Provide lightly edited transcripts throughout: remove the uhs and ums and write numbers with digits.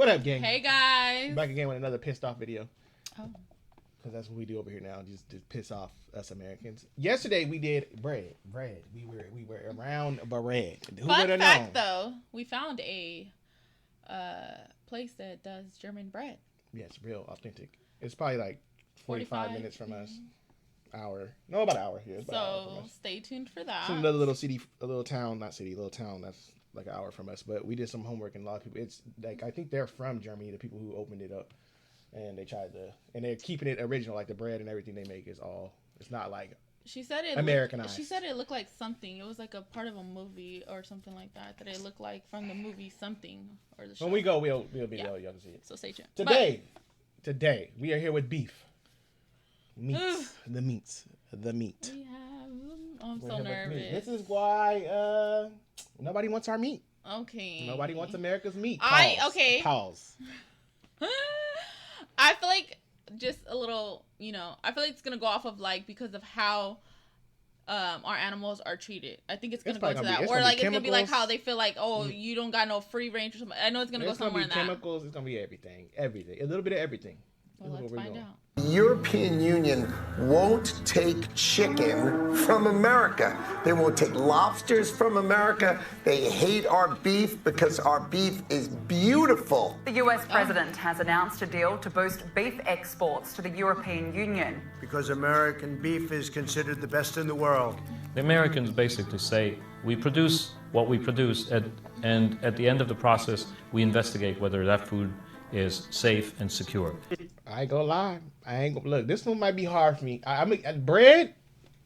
What up, gang? Hey, guys. Back again with another pissed off video. Oh. Because that's what we do over here now, just to piss off us Americans. Yesterday we did bread. We were around bread. Who Fun would have fact, known? though, we found a place that does German bread. Yes, real authentic. It's probably like 45 minutes from us. Hour. No, about an hour here. It's about an hour from us. Stay tuned for that. It's another little city, a little town, not city, little town that's like an hour from us. But we did some homework and a lot of people, it's like, I think they're from Germany, the people who opened it up. And they tried to, and they're keeping it original, like the bread and everything they make is all, it's not like she said it Americanized. She said it looked like something. It was like a part of a movie or something like that. That it looked like from the movie something or the show. When we go, we'll video, y'all can see it. So stay tuned. Today, we are here with beef. Meats. The meat. We have, I'm so nervous. This is why nobody wants our meat. Okay. Nobody wants America's meat. Pause. I feel like just a little, I feel like it's going to go off of like, because of how our animals are treated. I think it's going to go to that. Or like, it's going to be like how they feel like, you don't got no free range or something. I know it's going to go somewhere in that. Chemicals, it's going to be everything. Everything. A little bit of everything. Well, let's find out. The European Union won't take chicken from America. They won't take lobsters from America. They hate our beef because our beef is beautiful. The US president has announced a deal to boost beef exports to the European Union. Because American beef is considered the best in the world. The Americans basically say, we produce what we produce, and at the end of the process, we investigate whether that food is safe and secure. I ain't gonna lie. Look, this one might be hard for me. I mean, bread,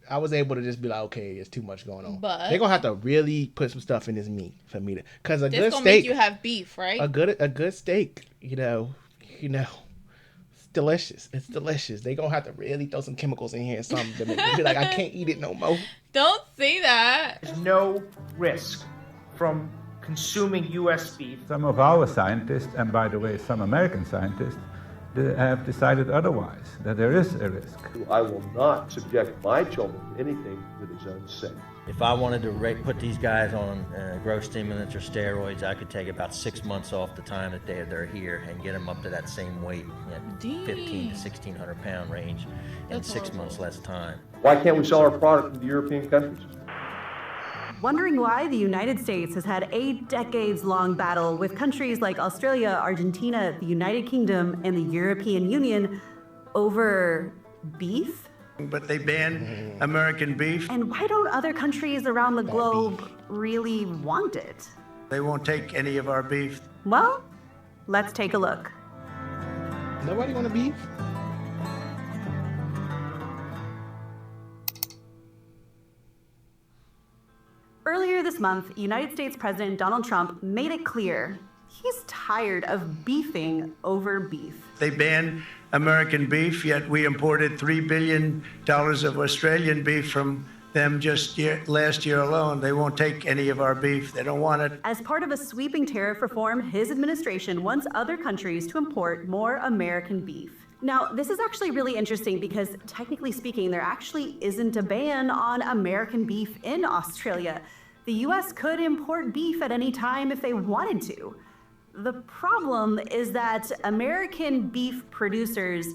I was able to just be like, okay, there's too much going on. But they're gonna have to really put some stuff in this meat for me to, because a good steak. This gonna make you have beef, right? A good steak, it's delicious. It's delicious. They gonna have to really throw some chemicals in here, something to make me be like, I can't eat it no more. Don't say that. There's no risk from consuming U.S. beef. Some of our scientists, and by the way, some American scientists, have decided otherwise, that there is a risk. I will not subject my children to anything that is unsafe. If I wanted to put these guys on growth stimulants or steroids, I could take about 6 months off the time that they're here and get them up to that same weight, 15 to 1,600 pound range in 6 months less time. Why can't we sell our product to the European countries? Wondering why the United States has had a decades-long battle with countries like Australia, Argentina, the United Kingdom, and the European Union over beef? But they banned American beef. And why don't other countries around the globe really want it? They won't take any of our beef. Well, let's take a look. Nobody want a beef? Earlier this month, United States President Donald Trump made it clear he's tired of beefing over beef. They banned American beef, yet we imported $3 billion of Australian beef from them just last year alone. They won't take any of our beef. They don't want it. As part of a sweeping tariff reform, his administration wants other countries to import more American beef. Now, this is actually really interesting because, technically speaking, there actually isn't a ban on American beef in Australia. The U.S. could import beef at any time if they wanted to. The problem is that American beef producers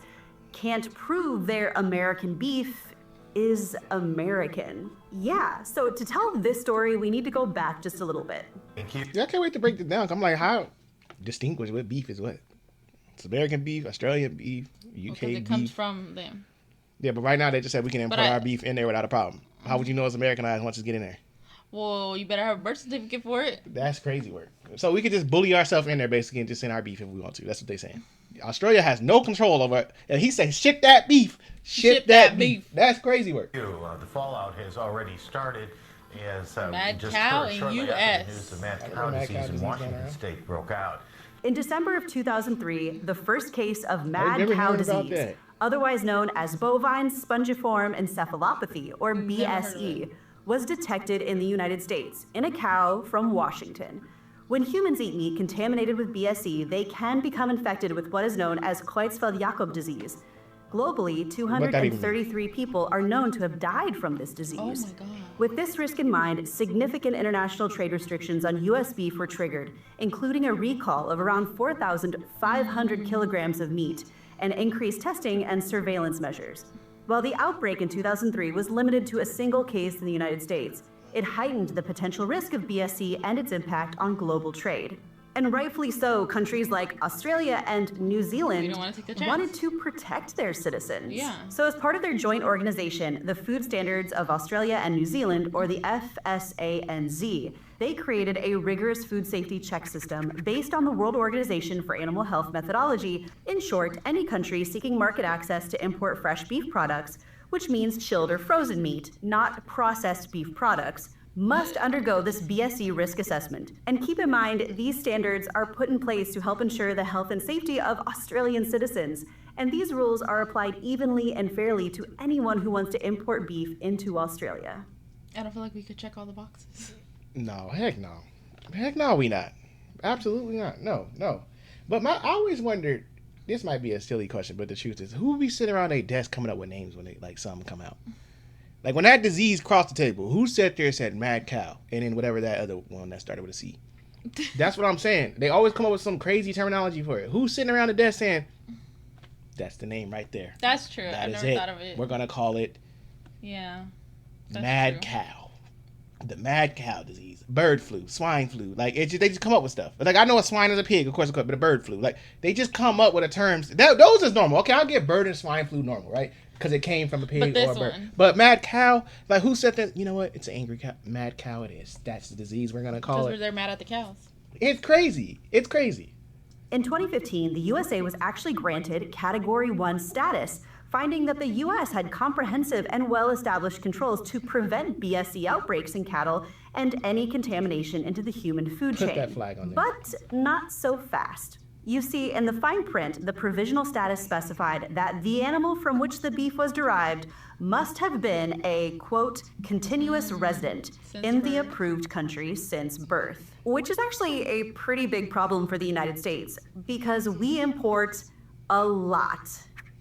can't prove their American beef is American. Yeah, so to tell this story, we need to go back just a little bit. Thank you. Yeah, I can't wait to break this down. I'm like, how distinguish what beef is what? It's American beef, Australian beef, UK beef. It comes from them. Yeah, but right now they just said we can import our beef in there without a problem. How would you know it's Americanized once it's get in there? Well, you better have a birth certificate for it. That's crazy work. So we could just bully ourselves in there basically and just send our beef if we want to. That's what they're saying. Australia has no control over it. And he says, ship that beef. Ship that beef. That's crazy work. The fallout has already started as mad cow in U.S. The mad cow disease in Washington State broke out. In December of 2003, the first case of mad cow disease, otherwise known as bovine spongiform encephalopathy, or BSE, was detected in the United States in a cow from Washington. When humans eat meat contaminated with BSE, they can become infected with what is known as Creutzfeldt-Jakob disease. Globally, 233 people are known to have died from this disease. Oh my God. With this risk in mind, significant international trade restrictions on U.S. beef were triggered, including a recall of around 4,500 kilograms of meat and increased testing and surveillance measures. While the outbreak in 2003 was limited to a single case in the United States, it heightened the potential risk of BSE and its impact on global trade. And rightfully so, countries like Australia and New Zealand wanted to protect their citizens. Yeah. So as part of their joint organization, the Food Standards of Australia and New Zealand, or the FSANZ, they created a rigorous food safety check system based on the World Organization for Animal Health methodology. In short, any country seeking market access to import fresh beef products, which means chilled or frozen meat, not processed beef products, must undergo this BSE risk assessment. And keep in mind, these standards are put in place to help ensure the health and safety of Australian citizens. And these rules are applied evenly and fairly to anyone who wants to import beef into Australia. I don't feel like we could check all the boxes. No, heck no. Heck no, we not. Absolutely not. No. But I always wondered, this might be a silly question, but the truth is, who be sitting around their desk coming up with names when they like something come out? Like when that disease crossed the table, who sat there and said mad cow? And then whatever that other one that started with a C. That's what I'm saying. They always come up with some crazy terminology for it. Who's sitting around the desk saying, that's the name right there. That's true. That I is never thought of it. We're going to call it mad cow. The mad cow disease. Bird flu. Swine flu. Like, they just come up with stuff. Like, I know a swine is a pig, of course, but a bird flu. Like, they just come up with a terms. Those is normal. Okay, I'll get bird and swine flu normal, right? Because it came from a pig or a bird. But mad cow, like who said that? You know what? It's an angry cow. Mad cow it is. That's the disease we're going to call it. Because they're mad at the cows. It's crazy. It's crazy. In 2015, the USA was actually granted Category 1 status, finding that the U.S. had comprehensive and well-established controls to prevent BSE outbreaks in cattle and any contamination into the human food chain. Put that flag on there. But not so fast. You see, in the fine print, the provisional status specified that the animal from which the beef was derived must have been a, quote, continuous resident in the approved country since birth, which is actually a pretty big problem for the United States because we import a lot,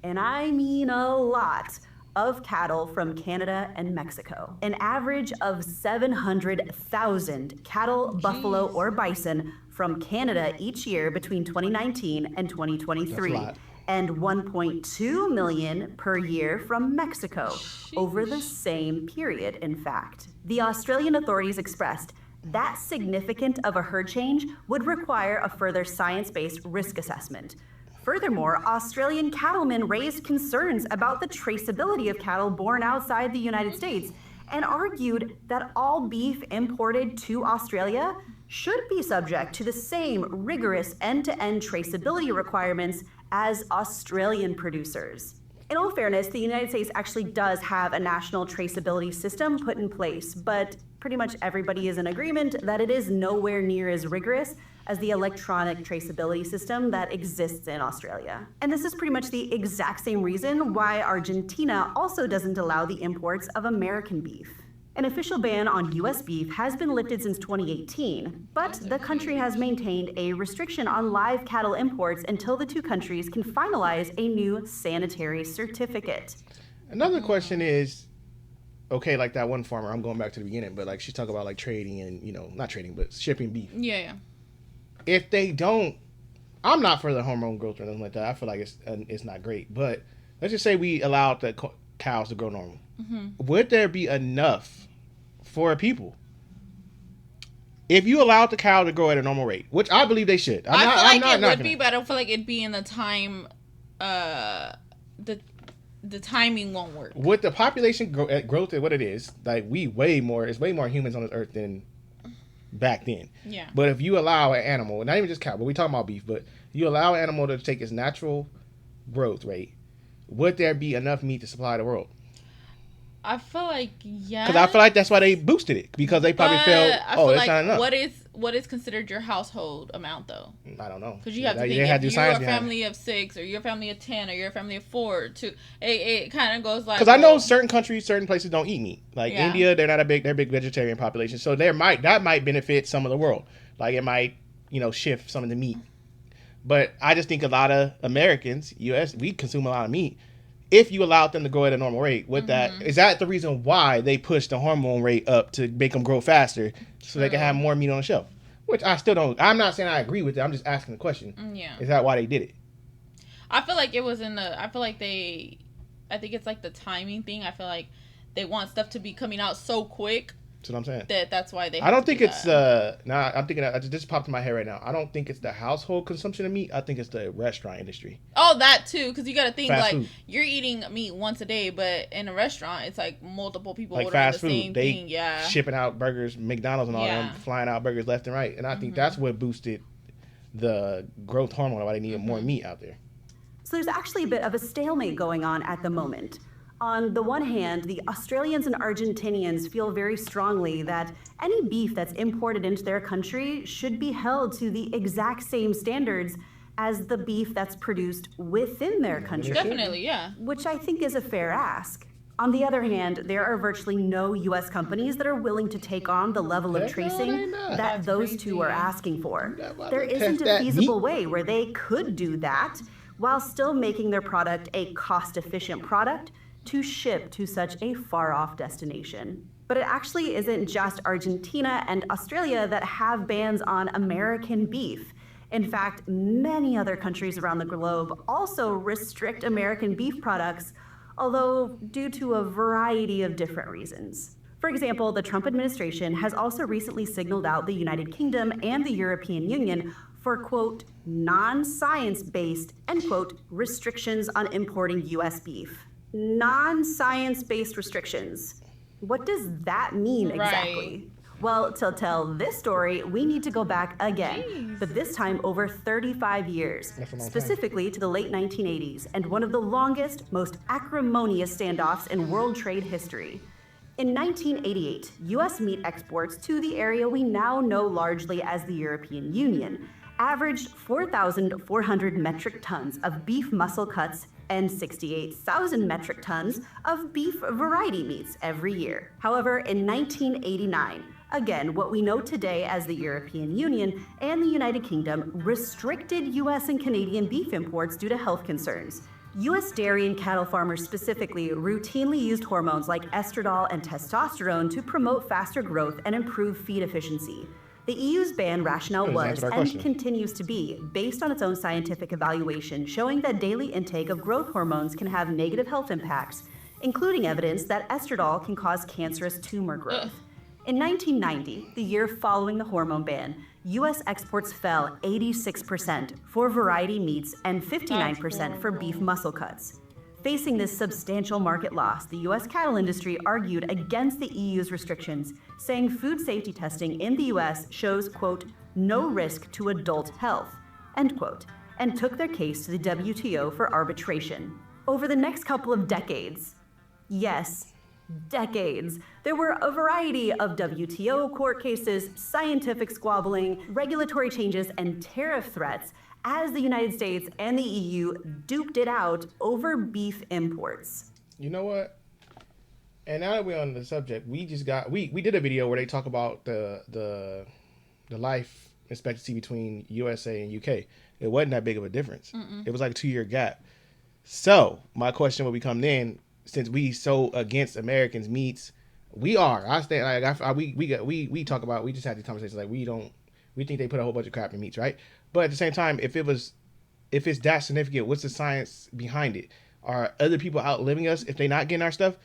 and I mean a lot, of cattle from Canada and Mexico. An average of 700,000 cattle, buffalo, or bison from Canada each year between 2019 and 2023, and 1.2 million per year from Mexico over the same period, in fact. The Australian authorities expressed that significant of a herd change would require a further science-based risk assessment. Furthermore, Australian cattlemen raised concerns about the traceability of cattle born outside the United States and argued that all beef imported to Australia should be subject to the same rigorous end-to-end traceability requirements as Australian producers. In all fairness, the United States actually does have a national traceability system put in place, but pretty much everybody is in agreement that it is nowhere near as rigorous as the electronic traceability system that exists in Australia. And this is pretty much the exact same reason why Argentina also doesn't allow the imports of American beef. An official ban on U.S. beef has been lifted since 2018, but the country has maintained a restriction on live cattle imports until the two countries can finalize a new sanitary certificate. Another question is, okay, like that one farmer, I'm going back to the beginning, but like she's talking about like trading and, not trading, but shipping beef. Yeah. If they don't, I'm not for the hormone growth or anything like that. I feel like it's not great, but let's just say we allowed the cows to grow normal. Mm-hmm. Would there be enough for people if you allowed the cow to grow at a normal rate, which I believe they should? I feel like it would be, but I don't feel like it'd be in the time. The timing won't work. With the population growth at what it is, like it's way more humans on this earth than back then. Yeah. But if you allow an animal, not even just cow, but we talking about beef, but you allow an animal to take its natural growth rate, would there be enough meat to supply the world? I feel like yes. Because I feel like that's why they boosted it, because they probably felt, it's not enough. What is considered your household amount though? I don't know. Because you have to think if you're a family of 6 or you're a family of 10 or you're a family of 4 it kind of goes like. Because I know certain countries, certain places don't eat meat. Like India, they're a big vegetarian population, so that might benefit some of the world. Like it might shift some of the meat. But I just think a lot of Americans, U.S., we consume a lot of meat. if you allowed them to grow at a normal rate, with that, is that the reason why they push the hormone rate up to make them grow faster so they can have more meat on the shelf? Which I still don't. I'm not saying I agree with it. I'm just asking the question. Yeah. Is that why they did it? I feel like it was I think it's like the timing thing. I feel like they want stuff to be coming out so quick. That's what I'm saying. That's why they. I don't think it's I'm thinking it just popped in my head right now. I don't think it's the household consumption of meat. I think it's the restaurant industry. Oh, that too, because you got to think fast like food. You're eating meat once a day, but in a restaurant, it's like multiple people Like ordering fast the food, same they thing. Yeah, shipping out burgers, McDonald's and all them, flying out burgers left and right, and I think that's what boosted the growth hormone. Why they needed more meat out there. So there's actually a bit of a stalemate going on at the moment. On the one hand, the Australians and Argentinians feel very strongly that any beef that's imported into their country should be held to the exact same standards as the beef that's produced within their country. Definitely, yeah. Which I think is a fair ask. On the other hand, there are virtually no U.S. companies that are willing to take on the level of tracing that those two are asking for. There isn't a feasible way where they could do that while still making their product a cost-efficient product to ship to such a far-off destination. But it actually isn't just Argentina and Australia that have bans on American beef. In fact, many other countries around the globe also restrict American beef products, although due to a variety of different reasons. For example, the Trump administration has also recently signaled out the United Kingdom and the European Union for, quote, non-science-based, end quote, restrictions on importing U.S. beef. Non-science-based restrictions. What does that mean exactly? Well, to tell this story, we need to go back again, but this time over 35 years, specifically to the late 1980s, and one of the longest, most acrimonious standoffs in world trade history. In 1988, U.S. meat exports to the area we now know largely as the European Union averaged 4,400 metric tons of beef muscle cuts and 68,000 metric tons of beef variety meats every year. However, in 1989, again, what we know today as the European Union and the United Kingdom restricted U.S. and Canadian beef imports due to health concerns. U.S. dairy and cattle farmers specifically routinely used hormones like estradiol and testosterone to promote faster growth and improve feed efficiency. The EU's ban rationale was, and continues to be, based on its own scientific evaluation, showing that daily intake of growth hormones can have negative health impacts, including evidence that estradiol can cause cancerous tumor growth. In 1990, the year following the hormone ban, U.S. exports fell 86% for variety meats and 59% for beef muscle cuts. Facing this substantial market loss, the U.S. cattle industry argued against the EU's restrictions, saying food safety testing in the U.S. shows, quote, no risk to adult health, end quote, and took their case to the WTO for arbitration. Over the next couple of decades, yes, decades, there were a variety of WTO court cases, scientific squabbling, regulatory changes, and tariff threats as the United States and the EU duped it out over beef imports. You know what? And now that we're on the subject, we did a video where they talk about the life expectancy between USA and UK. It wasn't that big of a difference. It was like a 2-year gap. So my question will become then, since we so against Americans' meats, we are. I stand like we talk about. We just had these conversations like we think they put a whole bunch of crap in meats, right? But at the same time, if it's that significant, what's the science behind it? Are other people outliving us if they're not getting our stuff,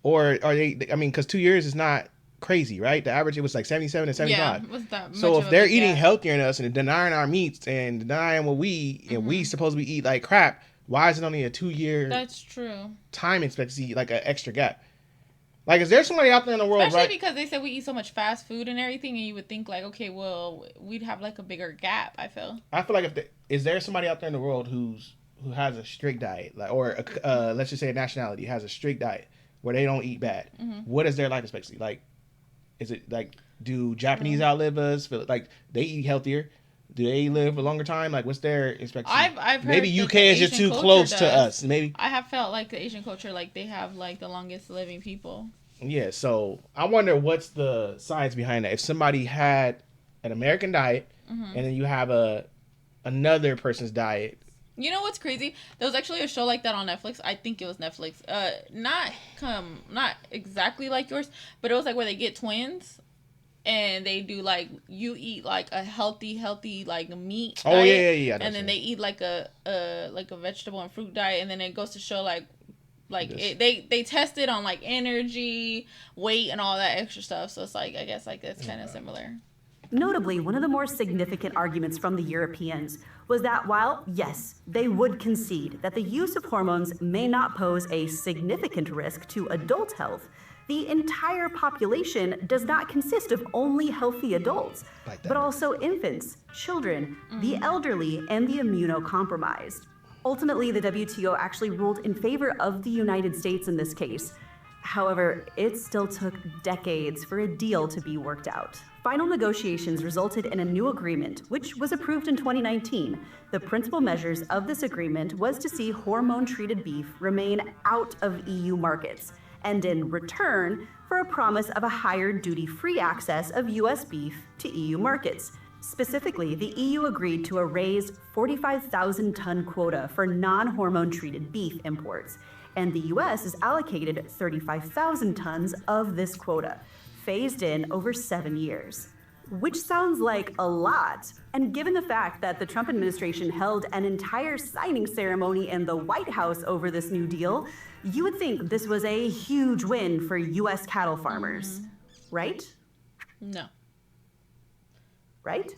or are they? I mean, because 2 years is not crazy, right? The average it was like 77 and 75. Yeah, what's that so if they're eating healthier than us and denying our meats and denying what we and we supposedly eat like crap, why is it only a 2-year? That's true. Time expectancy, like an extra gap. Like, is there somebody out there in the world, especially right? because they said we eat so much fast food and everything, and you would think like, okay, well, we'd have like a bigger gap. I feel like is there somebody out there in the world who has a strict diet, like, or let's just say a nationality has a strict diet where they don't eat bad? What is their life expectancy? Like, is it like, do Japanese outlive us? Like, they eat healthier? Do they live a longer time? Like, what's their expectancy? I've heard maybe UK is just too close to us. Maybe I have felt like the Asian culture, like they have like the longest living people. Yeah, so I wonder what's the science behind that. If somebody had an American diet and then you have another person's diet, You know what's crazy? There was actually a show like that on Netflix. I think it was Netflix. Not exactly like yours, but it was like where they get twins, and they do like you eat like a healthy like meat. Oh diet, yeah. And then they eat like a vegetable and fruit diet, and then it goes to show like they test it on like energy, weight, and all that extra stuff. So it's like I guess like it's kind of similar. Notably, one of the more significant arguments from the Europeans was that while, yes, they would concede that the use of hormones may not pose a significant risk to adult health, the entire population does not consist of only healthy adults, but also infants, children, the elderly, and the immunocompromised. Ultimately, the WTO actually ruled in favor of the United States in this case. However, it still took decades for a deal to be worked out. Final negotiations resulted in a new agreement, which was approved in 2019. The principal measures of this agreement was to see hormone-treated beef remain out of EU markets, and in return, for a promise of a higher duty-free access of US beef to EU markets. Specifically, the EU agreed to a raised 45,000-ton quota for non-hormone-treated beef imports, and the US is allocated 35,000 tons of this quota, phased in over 7 years. Which sounds like a lot, and given the fact that the Trump administration held an entire signing ceremony in the White House over this new deal, you would think this was a huge win for US cattle farmers, right? No. Right?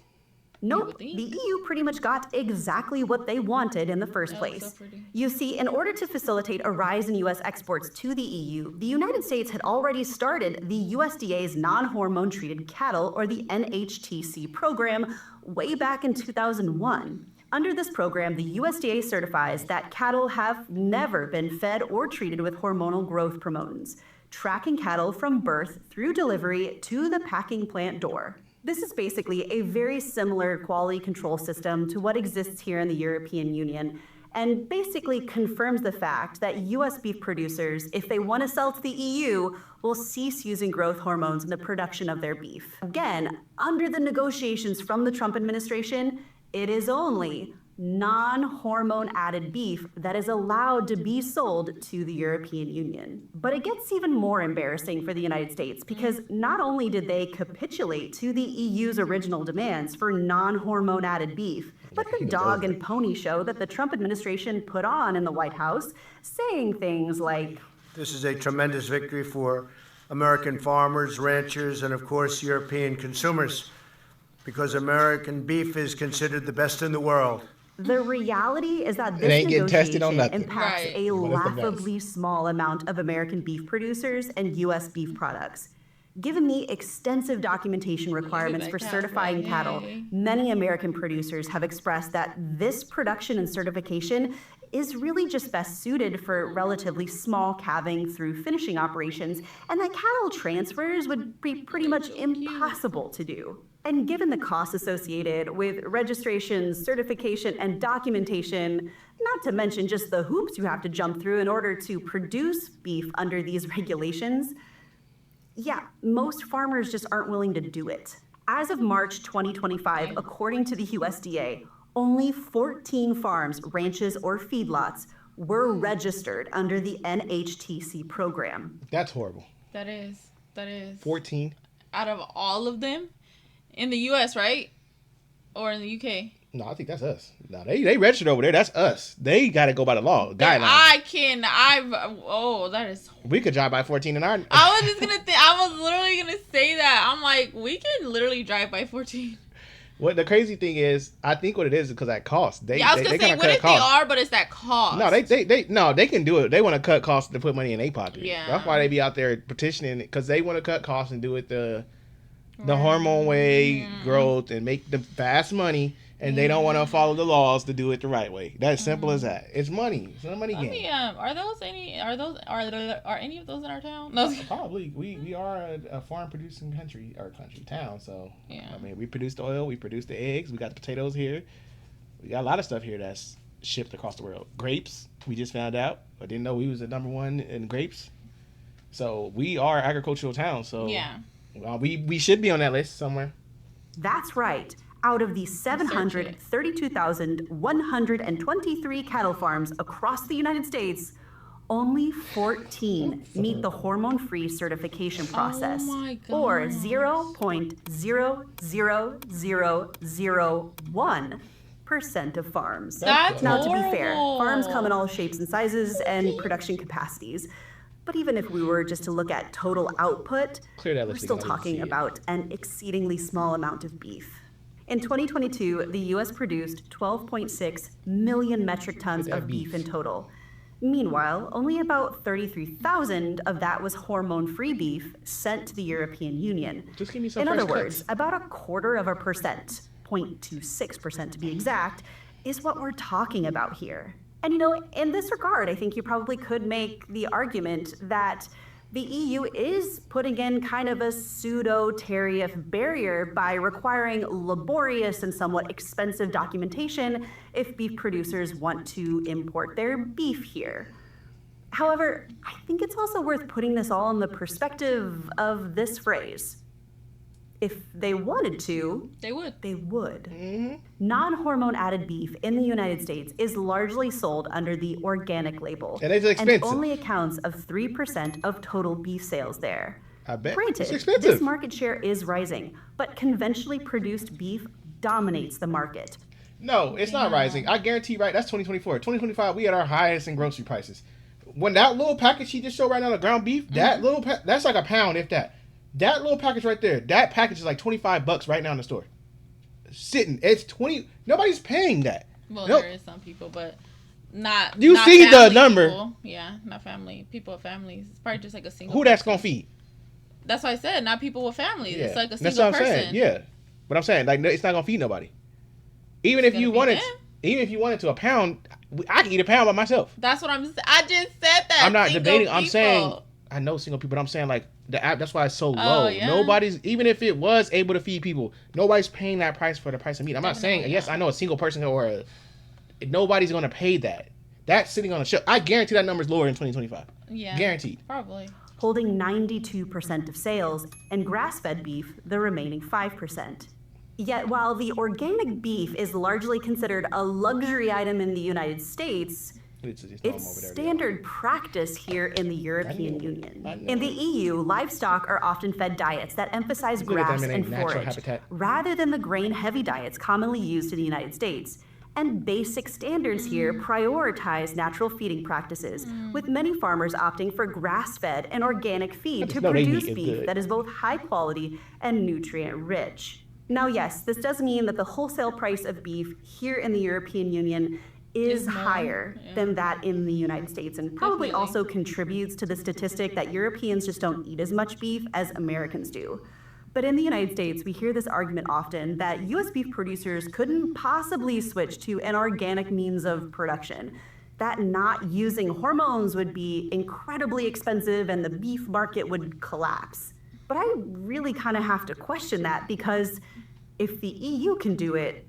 Nope, the EU pretty much got exactly what they wanted in the first place. So you see, in order to facilitate a rise in US exports to the EU, the United States had already started the USDA's non-hormone treated cattle, or the NHTC program, way back in 2001. Under this program, the USDA certifies that cattle have never been fed or treated with hormonal growth promotants, tracking cattle from birth through delivery to the packing plant door. This is basically a very similar quality control system to what exists here in the European Union, and basically confirms the fact that US beef producers, if they want to sell to the EU, will cease using growth hormones in the production of their beef. Again, under the negotiations from the Trump administration, it is only non-hormone added beef that is allowed to be sold to the European Union. But it gets even more embarrassing for the United States because not only did they capitulate to the EU's original demands for non-hormone added beef, but the dog and pony show that the Trump administration put on in the White House, saying things like, "This is a tremendous victory for American farmers, ranchers, and of course European consumers, because American beef is considered the best in the world." The reality is that this negotiation impacts a laughably small amount of American beef producers and U.S. beef products. Given the extensive documentation requirements for certifying cattle, many American producers have expressed that this production and certification is really just best suited for relatively small calving through finishing operations, and that cattle transfers would be pretty much impossible to do. And given the costs associated with registration, certification, and documentation, not to mention just the hoops you have to jump through in order to produce beef under these regulations, yeah, most farmers just aren't willing to do it. As of March 2025, according to the USDA, only 14 farms, ranches, or feedlots were registered under the NHTC program. That's horrible. That is. 14? Out of all of them? In the U.S., right? Or in the U.K.? No, I think that's us. No, they registered over there. That's us. They got to go by the law. Guidelines. That is. We could drive by 14 in our. I was literally going to say that. I'm like, we can literally drive by 14. What the crazy thing is, I think what it is because that cost. I was going to say, what if they are, but it's that cost? No, they can do it. They want to cut costs to put money in their pocket. Yeah. That's why they be out there petitioning, because they want to cut costs and do it the hormone way, growth, and make the fast money, and they don't want to follow the laws to do it the right way. That's simple as that. It's money. It's a money game. Are any of those in our town? No. Probably. We are a farm producing town. So yeah. I mean, we produce the oil, we produce the eggs, we got the potatoes here. We got a lot of stuff here that's shipped across the world. Grapes, we just found out. I didn't know we was the #1 in grapes. So we are an agricultural town. So yeah. We should be on that list somewhere. That's right. Out of the 732,123 cattle farms across the United States, only 14 meet the hormone-free certification process, or 0.00001% of farms. That's now, horrible. to be fair, farms come in all shapes and sizes and production capacities. But even if we were just to look at total output, we're still talking about an exceedingly small amount of beef. In 2022, the U.S. produced 12.6 million metric tons of beef in total. Meanwhile, only about 33,000 of that was hormone-free beef sent to the European Union. Just give me some In fresh other words, cuts. about 1/4%, 0.26% to be exact, is what we're talking about here. And in this regard, I think you probably could make the argument that the EU is putting in kind of a pseudo-tariff barrier by requiring laborious and somewhat expensive documentation if beef producers want to import their beef here. However, I think it's also worth putting this all in the perspective of this phrase. If they wanted to, they would. Mm-hmm. Non-hormone added beef in the United States is largely sold under the organic label. And it's expensive. And only accounts of 3% of total beef sales there. I bet. Granted, It's expensive. this market share is rising, but conventionally produced beef dominates the market. No, it's not rising. I guarantee that's 2024. 2025, we had our highest in grocery prices. When that little package she just showed right now, the ground beef, that little that's like a pound, if that. That little package right there, that package is like $25 right now in the store. Sitting, it's 20. Nobody's paying that. Well, nope. There is some people, but not. You not see the family number? People. Yeah, not family. People with families. It's probably just like a single. Who that's gonna feed? That's why I said not people with families. Yeah. It's like a That's single what I'm person. saying. Yeah, but I'm saying like it's not gonna feed nobody. Even if you wanted to a pound, I can eat a pound by myself. That's what I just said that. I'm not single debating. People. I'm saying I know single people, but I'm saying like the app. That's why it's so low. Yeah. Nobody's, even if it was able to feed people, nobody's paying that price for the price of meat. I'm not saying yes. I know a single person nobody's gonna pay that. That's sitting on a shelf. I guarantee that number's lower in 2025. Yeah, guaranteed. Probably. Holding 92% of sales, and grass-fed beef the remaining 5%. Yet while the organic beef is largely considered a luxury item in the United States, it's standard practice here in the European Union. In the EU, livestock are often fed diets that emphasize grass and forage, rather than the grain-heavy diets commonly used in the United States. And basic standards here prioritize natural feeding practices, with many farmers opting for grass-fed and organic feed to produce beef that is both high quality and nutrient-rich. Now, yes, this does mean that the wholesale price of beef here in the European Union is higher than that in the United States, and probably also contributes to the statistic that Europeans just don't eat as much beef as Americans do. But in the United States, we hear this argument often that U.S. beef producers couldn't possibly switch to an organic means of production, that not using hormones would be incredibly expensive and the beef market would collapse. But I really kind of have to question that, because if the EU can do it,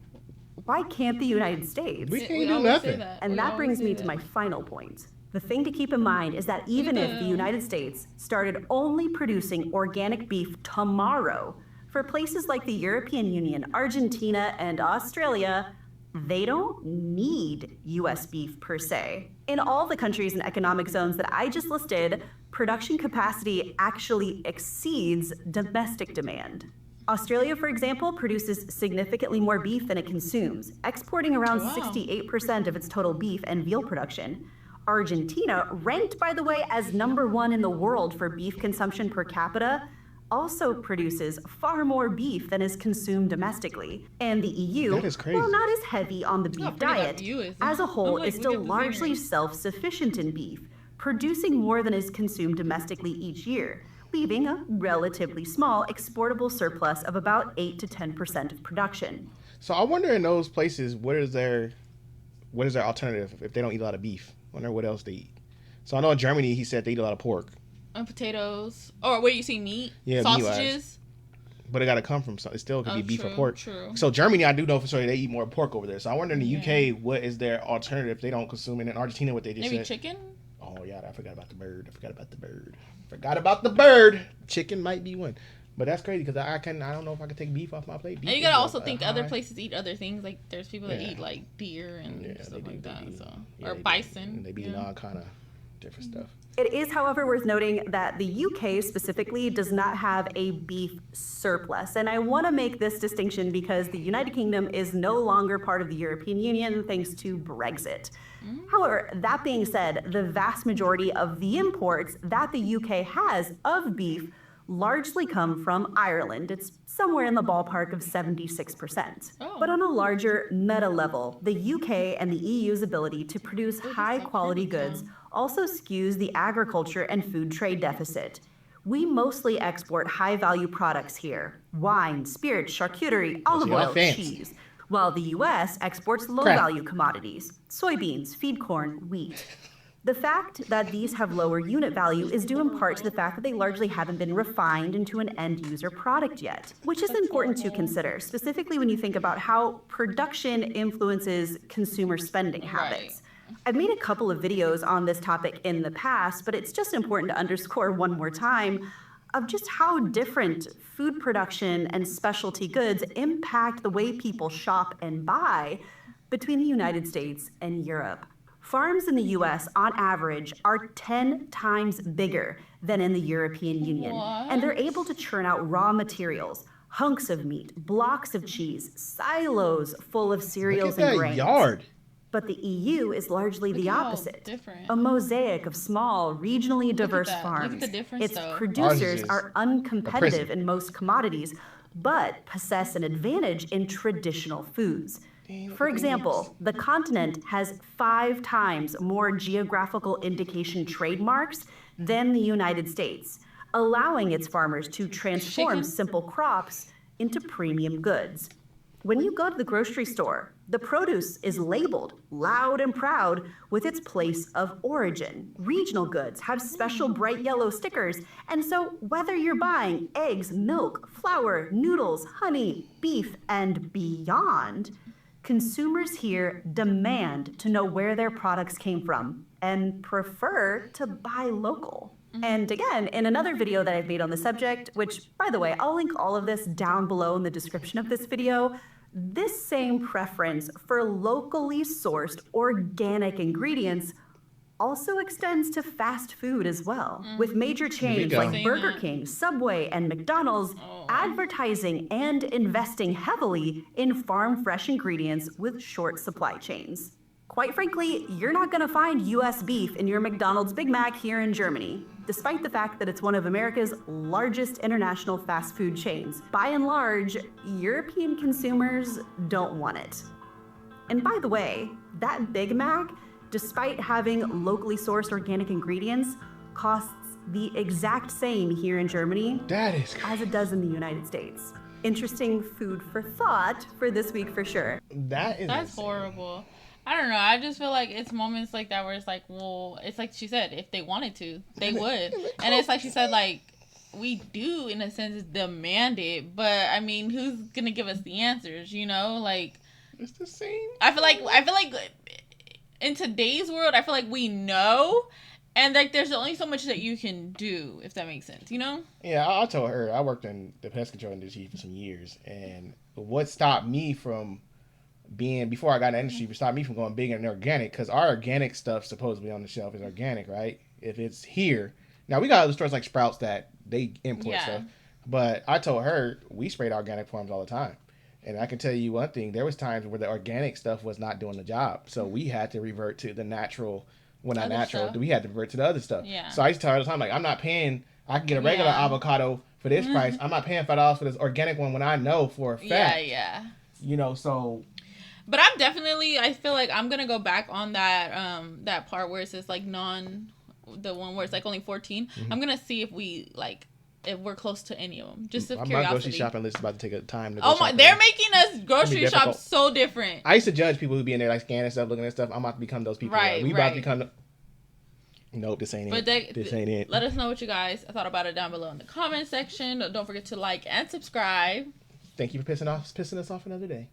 why can't the United States? We can't do nothing. And that brings me to my final point. The thing to keep in mind is that even if the United States started only producing organic beef tomorrow, for places like the European Union, Argentina, and Australia, they don't need U.S. beef per se. In all the countries and economic zones that I just listed, production capacity actually exceeds domestic demand. Australia, for example, produces significantly more beef than it consumes, exporting around 68% of its total beef and veal production. Argentina, ranked, by the way, as #1 in the world for beef consumption per capita, also produces far more beef than is consumed domestically. And the EU, while not as heavy on the beef diet, as a whole is still largely self-sufficient in beef, producing more than is consumed domestically each year, leaving a relatively small exportable surplus of about 8 to 10% of production. So I wonder, in those places, what is their alternative if they don't eat a lot of beef? I wonder what else they eat. So I know in Germany, he said they eat a lot of pork. And potatoes. Or where you see meat? Yeah, sausages. But it got to come from something. It still could be beef or pork. True. So Germany, I do know for sure they eat more pork over there. So I wonder in the UK, what is their alternative if they don't consume it? In Argentina, what they just Maybe said. chicken? Oh, yeah, I forgot about the bird. Forgot about the bird. Chicken might be one. But that's crazy because I don't know if I can take beef off my plate. Beef and you gotta also think other places eat other things. Like there's people that eat like deer and stuff like that, or bison. And they be eating all kind of different stuff. It is, however, worth noting that the UK specifically does not have a beef surplus. And I want to make this distinction because the United Kingdom is no longer part of the European Union thanks to Brexit. However, that being said, the vast majority of the imports that the UK has of beef largely come from Ireland. It's somewhere in the ballpark of 76%. But on a larger meta level, the UK and the EU's ability to produce high-quality goods also skews the agriculture and food trade deficit. We mostly export high-value products here: wine, spirits, charcuterie, olive oil, cheese, while the US exports low-value commodities: soybeans, feed corn, wheat. The fact that these have lower unit value is due in part to the fact that they largely haven't been refined into an end-user product yet, which is important to consider, specifically when you think about how production influences consumer spending habits. I've made a couple of videos on this topic in the past, but it's just important to underscore one more time of just how different food production and specialty goods impact the way people shop and buy between the United States and Europe. Farms in the US, on average, are 10 times bigger than in the European Union, and they're able to churn out raw materials, hunks of meat, blocks of cheese, silos full of cereals and grains. Yard. But the EU is largely the opposite. A mosaic of small, regionally diverse farms. Its producers are uncompetitive in most commodities, but possess an advantage in traditional foods. For example, the continent has 5 times more geographical indication trademarks than the United States, allowing its farmers to transform simple crops into premium goods. When you go to the grocery store, the produce is labeled loud and proud with its place of origin. Regional goods have special bright yellow stickers, and so whether you're buying eggs, milk, flour, noodles, honey, beef, and beyond, consumers here demand to know where their products came from and prefer to buy local. And again, in another video that I've made on the subject, which, by the way, I'll link all of this down below in the description of this video, this same preference for locally sourced organic ingredients also extends to fast food as well, with major chains like Burger King, Subway, and McDonald's advertising and investing heavily in farm-fresh ingredients with short supply chains. Quite frankly, you're not going to find U.S. beef in your McDonald's Big Mac here in Germany, despite the fact that it's one of America's largest international fast food chains. By and large, European consumers don't want it. And by the way, that Big Mac, despite having locally sourced organic ingredients, costs the exact same here in Germany as it does in the United States. Interesting food for thought for this week for sure. That's horrible. I don't know. I just feel like it's moments like that where it's like, well, it's like she said, if they wanted to, they would. And it's like she said, like, we do, in a sense, demand it. But, I mean, who's going to give us the answers, you know? Like, it's the same. I feel like in today's world, I feel like we know. And, like, there's only so much that you can do, if that makes sense, you know? Yeah, I told her, I worked in the pest control industry for some years. And what stopped me from before I got in the industry, it stopped me from going big in organic, because our organic stuff supposedly on the shelf is organic, right? If it's here. Now, we got other stores like Sprouts that they import stuff. But I told her, we sprayed organic farms all the time. And I can tell you one thing, there was times where the organic stuff was not doing the job. So we had to revert to the natural, we had to revert to the other stuff. Yeah. So I used to tell her all the time, like, I'm not paying, I can get a regular avocado for this price. I'm not paying $5 for this organic one when I know for a fact. Yeah. You know, so... But I'm definitely, I feel like I'm going to go back on that that part where it says, like, the one where it's, like, only 14. I'm going to see if if we're close to any of them. Just of curiosity. My grocery shopping list is about to take a time to go shopping. They're making us grocery shop so different. I used to judge people who be in there, like, scanning stuff, looking at stuff. I'm about to become those people. Right, we about to become... Nope, this ain't it. This ain't it. Let us know what you guys thought about it down below in the comment section. Don't forget to like and subscribe. Thank you for pissing us off another day.